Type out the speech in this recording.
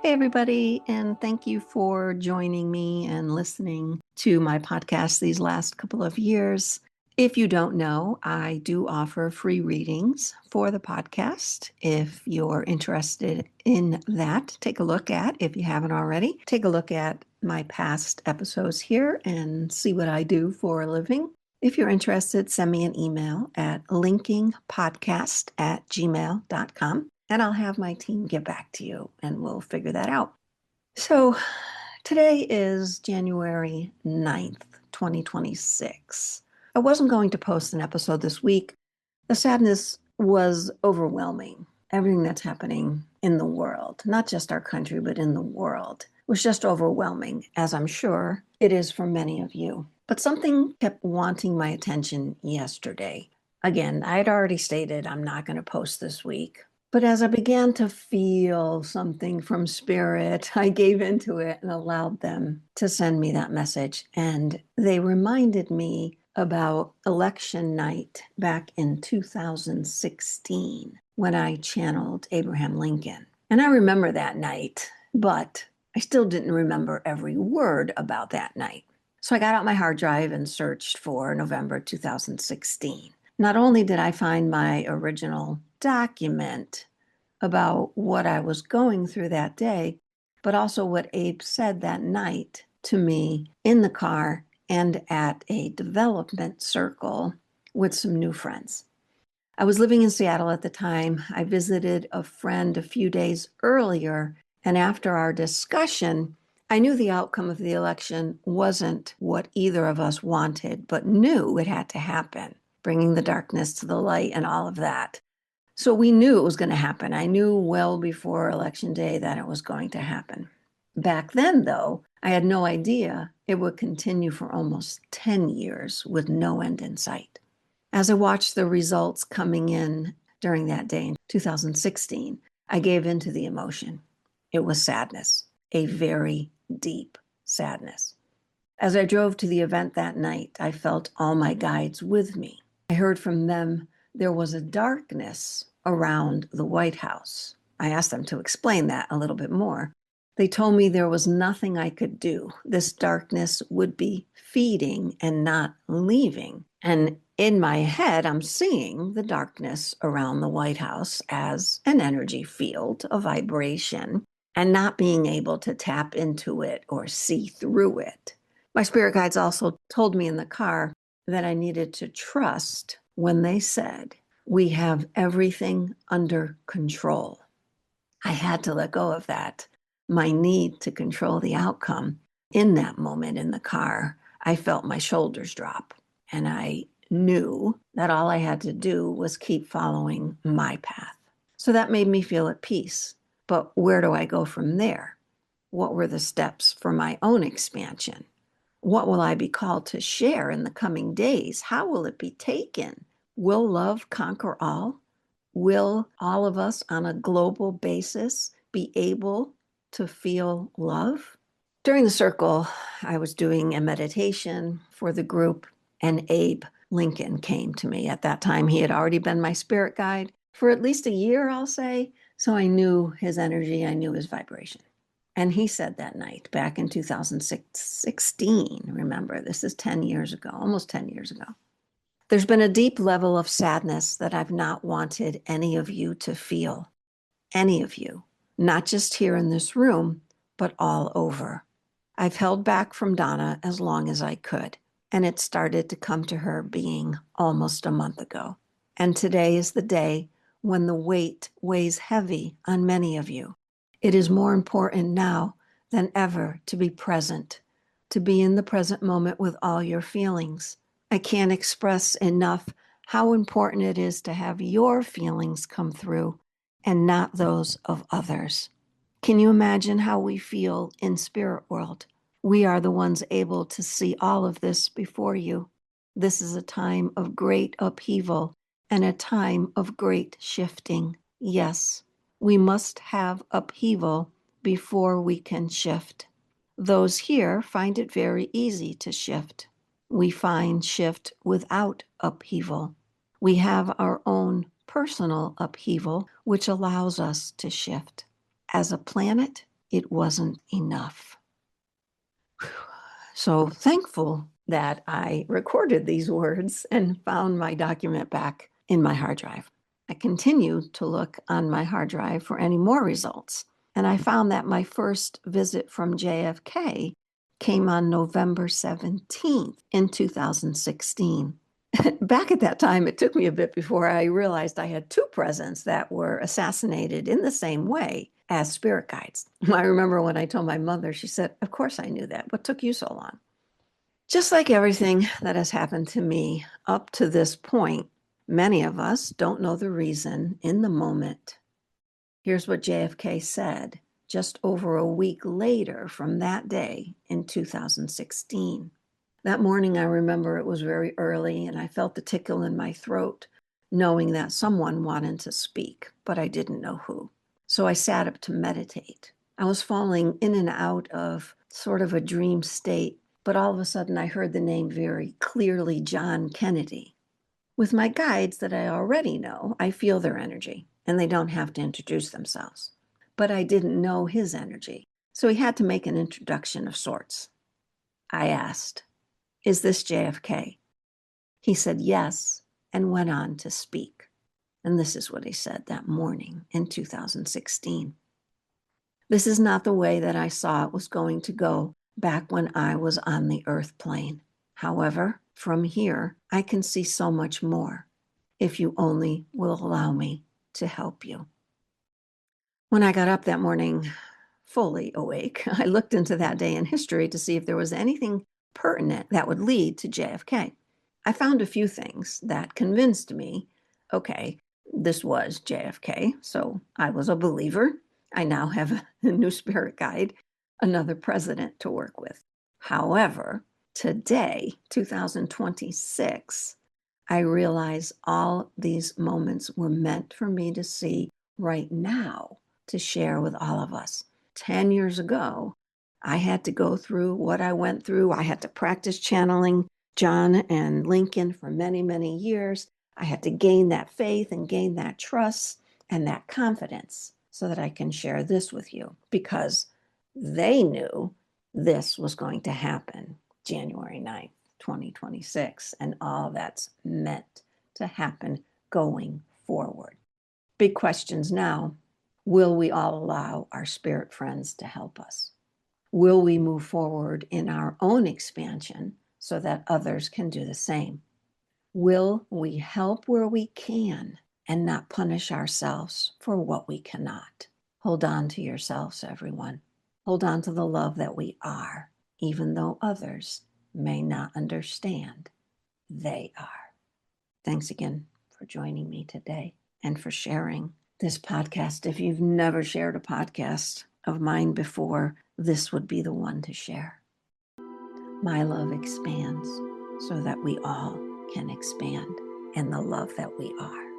Hey, everybody, and thank you for joining me and listening to my podcast these last couple of years. If you don't know, I do offer free readings for the podcast. If you're interested in that, take a look at, if you haven't already, take a look at my past episodes here and see what I do for a living. If you're interested, send me an email at linkingpodcast@gmail.com. And I'll have my team get back to you and we'll figure that out. So today is January 9th, 2026. I wasn't going to post an episode this week. The sadness was overwhelming. Everything that's happening in the world, not just our country, but in the world, was just overwhelming, as I'm sure it is for many of you. But something kept wanting my attention yesterday. Again, I had already stated I'm not going to post this week. But as I began to feel something from spirit, I gave into it and allowed them to send me that message. And they reminded me about election night back in 2016 when I channeled Abraham Lincoln. And I remember that night, but I still didn't remember every word about that night. So I got out my hard drive and searched for November 2016. Not only did I find my original document about what I was going through that day, but also what Abe said that night to me in the car and at a development circle with some new friends. I was living in Seattle at the time. I visited a friend a few days earlier, and after our discussion, I knew the outcome of the election wasn't what either of us wanted, but knew it had to happen, bringing the darkness to the light and all of that. So we knew it was going to happen. I knew well before Election Day that it was going to happen. Back then, though, I had no idea it would continue for almost 10 years with no end in sight. As I watched the results coming in during that day in 2016, I gave into the emotion. It was sadness, a very deep sadness. As I drove to the event that night, I felt all my guides with me. I heard from them there was a darkness around the White House. I asked them to explain that a little bit more. They told me there was nothing I could do. This darkness would be feeding and not leaving. And in my head, I'm seeing the darkness around the White House as an energy field, a vibration, and not being able to tap into it or see through it. My spirit guides also told me in the car that I needed to trust when they said, "We have everything under control." I had to let go of that, my need to control the outcome. In that moment in the car, I felt my shoulders drop, and I knew that all I had to do was keep following my path. So that made me feel at peace. But where do I go from there? What were the steps for my own expansion? What will I be called to share in the coming days? How will it be taken? Will love conquer all? Will all of us on a global basis be able to feel love? During the circle, I was doing a meditation for the group, and Abe Lincoln came to me. At that time, he had already been my spirit guide for at least a year, I'll say. So I knew his energy, I knew his vibration. And he said that night back in 2016, remember, this is 10 years ago, almost 10 years ago. There's been a deep level of sadness that I've not wanted any of you to feel. Any of you, not just here in this room, but all over. I've held back from Donna as long as I could, and it started to come to her being almost a month ago. And today is the day when the weight weighs heavy on many of you. It is more important now than ever to be present, to be in the present moment with all your feelings. I can't express enough how important it is to have your feelings come through and not those of others. Can you imagine how we feel in spirit world? We are the ones able to see all of this before you. This is a time of great upheaval and a time of great shifting. Yes. We must have upheaval before we can shift. Those here find it very easy to shift. We find shift without upheaval. We have our own personal upheaval, which allows us to shift. As a planet, it wasn't enough. So thankful that I recorded these words and found my document back in my hard drive. I continued to look on my hard drive for any more results, and I found that my first visit from JFK came on November 17th in 2016. Back at that time, it took me a bit before I realized I had two presidents that were assassinated in the same way as spirit guides. I remember when I told my mother, she said, "Of course I knew that. What took you so long?" Just like everything that has happened to me up to this point, many of us don't know the reason in the moment. Here's what JFK said just over a week later from that day in 2016. That morning, I remember it was very early and I felt the tickle in my throat, knowing that someone wanted to speak, but I didn't know who. So I sat up to meditate. I was falling in and out of sort of a dream state, but all of a sudden I heard the name very clearly, John Kennedy. With my guides that I already know, I feel their energy and they don't have to introduce themselves. But I didn't know his energy, so he had to make an introduction of sorts. I asked, "Is this JFK?" He said yes and went on to speak. And this is what he said that morning in 2016. "This is not the way that I saw it was going to go back when I was on the earth plane. However, from here, I can see so much more if you only will allow me to help you." When I got up that morning, fully awake, I looked into that day in history to see if there was anything pertinent that would lead to JFK. I found a few things that convinced me, okay, this was JFK, so I was a believer. I now have a new spirit guide, another president to work with. However, today, 2026, I realize all these moments were meant for me to see right now to share with all of us. 10 years ago, I had to go through what I went through. I had to practice channeling John and Lincoln for many, many years. I had to gain that faith and gain that trust and that confidence so that I can share this with you, because they knew this was going to happen January 9th, 2026, and all that's meant to happen going forward. Big questions now. Will we all allow our spirit friends to help us? Will we move forward in our own expansion so that others can do the same? Will we help where we can and not punish ourselves for what we cannot? Hold on to yourselves, everyone. Hold on to the love that we are, even though others may not understand. They are. Thanks again for joining me today and for sharing this podcast. If you've never shared a podcast of mine before, this would be the one to share. My love expands so that we all can expand in the love that we are.